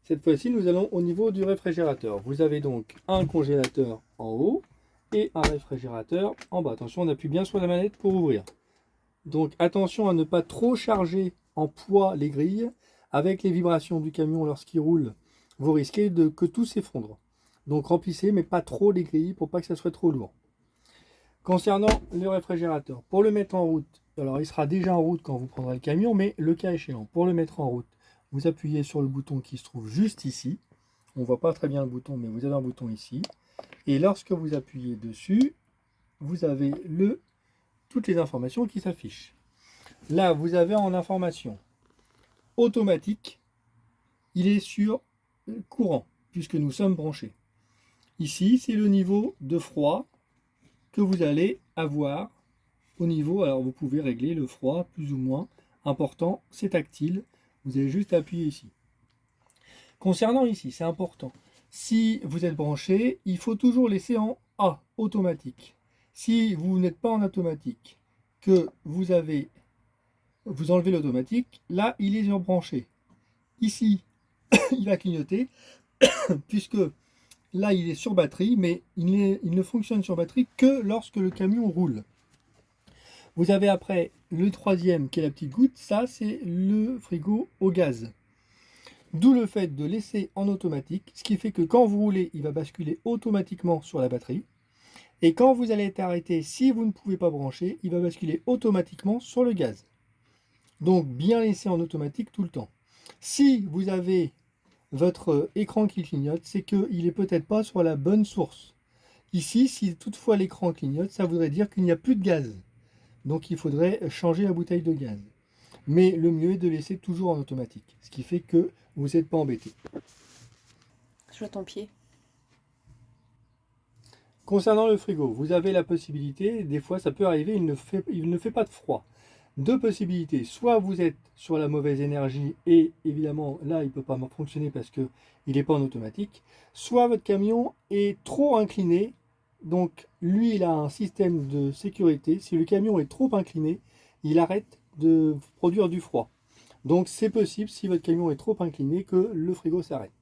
Cette fois-ci, nous allons au niveau du réfrigérateur. Vous avez donc un congélateur en haut et un réfrigérateur en bas. Attention, on appuie bien sur la manette pour ouvrir. Donc attention à ne pas trop charger en poids les grilles. Avec les vibrations du camion lorsqu'il roule, vous risquez que tout s'effondre. Donc remplissez, mais pas trop les grilles pour pas que ça soit trop lourd. Concernant le réfrigérateur, pour le mettre en route, alors il sera déjà en route quand vous prendrez le camion, mais le cas échéant, pour le mettre en route, vous appuyez sur le bouton qui se trouve juste ici. On ne voit pas très bien le bouton, mais vous avez un bouton ici. Et lorsque vous appuyez dessus, vous avez toutes les informations qui s'affichent. Là, vous avez en information automatique, il est sur courant, puisque nous sommes branchés. Ici, c'est le niveau de froid que vous allez avoir au niveau. Alors, vous pouvez régler le froid plus ou moins. Important, c'est tactile. Vous allez juste appuyer ici. Concernant ici, c'est important. Si vous êtes branché, il faut toujours laisser en A, automatique. Si vous n'êtes pas en automatique, que vous enlevez l'automatique, là, il est surbranché. Ici, il va clignoter, puisque là, il est sur batterie, mais il ne fonctionne sur batterie que lorsque le camion roule. Vous avez après le troisième, qui est la petite goutte, ça, c'est le frigo au gaz. D'où le fait de laisser en automatique, ce qui fait que quand vous roulez, il va basculer automatiquement sur la batterie. Et quand vous allez être arrêté, si vous ne pouvez pas brancher, il va basculer automatiquement sur le gaz. Donc bien laisser en automatique tout le temps. Si vous avez votre écran qui clignote, c'est qu'il n'est peut-être pas sur la bonne source. Ici, si toutefois l'écran clignote, ça voudrait dire qu'il n'y a plus de gaz. Donc il faudrait changer la bouteille de gaz. Mais le mieux est de laisser toujours en automatique, ce qui fait que vous n'êtes pas embêté. Je vois ton pied. Concernant le frigo, vous avez la possibilité, des fois ça peut arriver, il ne fait pas de froid. Deux possibilités, soit vous êtes sur la mauvaise énergie et évidemment là il ne peut pas fonctionner parce qu'il n'est pas en automatique, soit votre camion est trop incliné, donc lui il a un système de sécurité, si le camion est trop incliné, il arrête de produire du froid. Donc c'est possible si votre camion est trop incliné que le frigo s'arrête.